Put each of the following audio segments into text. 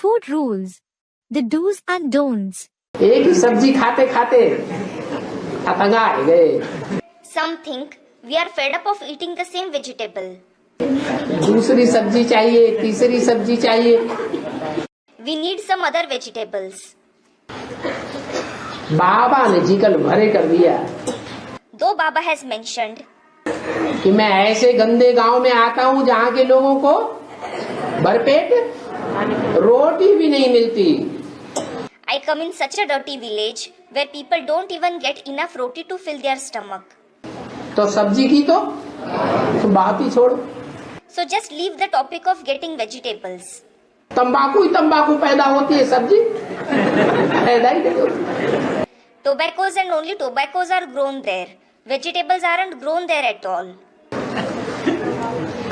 food rules, the do's and don'ts. एक ही सब्जी खाते खाते अतंगा गए। Some think we are fed up of eating the same vegetable. दूसरी सब्जी चाहिए, तीसरी सब्जी चाहिए। We need some other vegetables. बाबा ने जिकल भरे कर दिया Though Baba has mentioned कि मैं ऐसे गंदे गांव में आता हूँ जहाँ के लोगों को भरपेट रोटी भी नहीं मिलती। I come in such a dirty village where people don't even get enough roti to fill their stomach. तो सब्जी की तो बात ही छोड़ो। So just leave the topic of getting vegetables. तंबाकू ही तंबाकू पैदा होती है, सब्जी पैदा ही नहीं होती। Tobaccos and only tobaccos are grown there. Vegetables aren't grown there at all.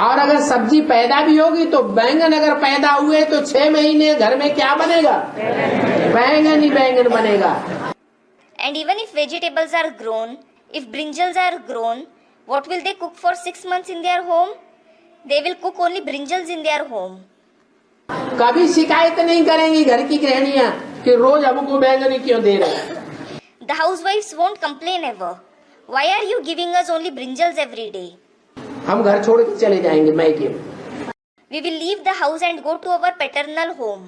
और अगर सब्जी पैदा भी होगी तो बैंगन अगर पैदा हुए तो 6 महीने घर में क्या बनेगा? बैंगन ही बैंगन बनेगा। And even if vegetables are grown, if brinjals are grown, what will they cook for 6 months in their home? They will cook only brinjals in their home. कभी शिकायत नहीं करेंगी घर की गृहिणियां कि रोज हमको बैंगन ही क्यों दे रहे। The housewives won't complain ever. Why are you giving us only brinjals every day? हम घर छोड़ के चले जाएंगे मायके में। We will leave the house and go to our paternal home.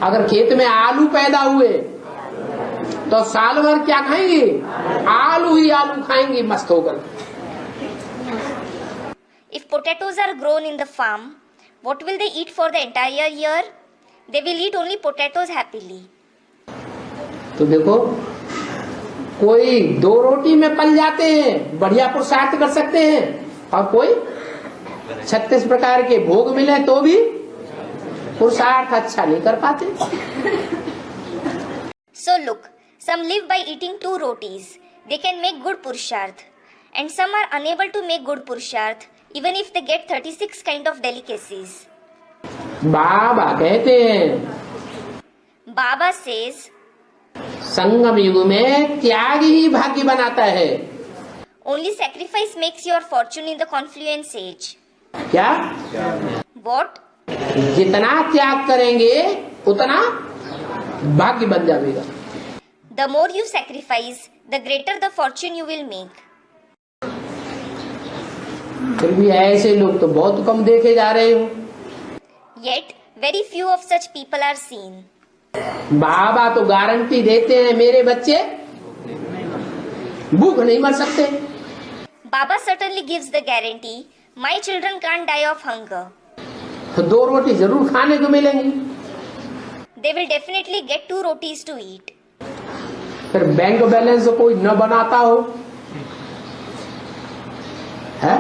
अगर खेत में आलू पैदा हुए तो साल भर क्या खाएंगे? आलू ही आलू खाएंगे मस्त होकर। If potatoes are grown in the farm, what will they eat for the entire year? They will eat only potatoes happily. तो देखो, कोई 2 रोटी में पल जाते हैं, बढ़िया पुरुषार्थ कर सकते हैं, और कोई 36 प्रकार के भोग मिले तो भी पुरुषार्थ अच्छा नहीं कर पाते। So look, some live by eating 2 rotis. They can make good purusharth. And some are unable to make good purusharth even if they get 36 kind of delicacies. बाबा कहते हैं, Baba says, संगम युग में त्याग ही भाग्य बनाता है। only sacrifice makes your fortune in the confluence age. क्या? What? जितना त्याग करेंगे उतना भाग्य बन जाएगा। The more you sacrifice, the greater the fortune you will make. फिर भी ऐसे लोग तो बहुत कम देखे जा रहे हो। Yet, very few of such people are seen. बाबा तो गारंटी देते हैं मेरे बच्चे भूख नहीं मर सकते। Baba certainly gives the guarantee, my children can't die of hunger. तो 2 रोटी जरूर खाने को मिलेंगी। They will definitely get 2 rotis to eat. फिर बैंक बैलेंस कोई न बनाता हो है,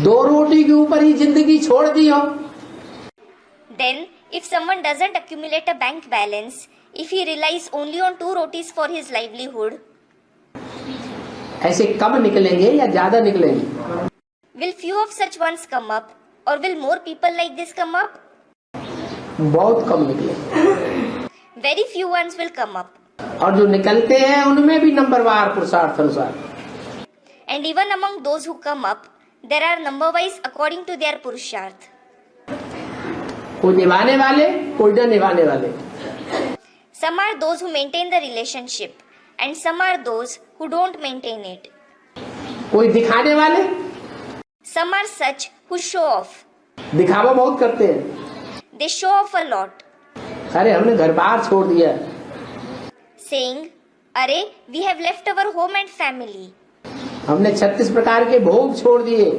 2 रोटी के ऊपर ही जिंदगी छोड़ दी हो। Then, if someone doesn't accumulate a bank balance, if he relies only on 2 rotis for his livelihood, ऐसे कम निकलेंगे या ज्यादा निकलेंगे? will few of such ones come up, or will more people like this come up? बहुत कम निकलेंगे। Very few ones will come up. और जो निकलते हैं उनमें भी नंबरवार पुरुषार्थ अनुसार। And even among those who come up, there are number wise according to their purusharth. कोई निभाने वाले, कोई न निभाने वाले। Some are those who maintain the relationship, and some are those who don't maintain it. कोई दिखाने वाले, Some are such who show off. दिखावा बहुत करते हैं। They show off a lot, अरे हमने घर बार छोड़ दिया, saying, "Arey, we have left our home and family. हमने 36 प्रकार के भोग छोड़ दिए,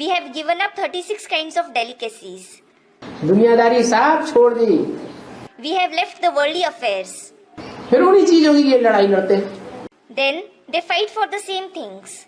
We have given up 36 kinds of delicacies. दुनियादारी सब छोड़ दी। We have left the worldly affairs." फिर उन्हीं चीजों की ये लड़ाई लड़ते हैं। Then they fight for the same things.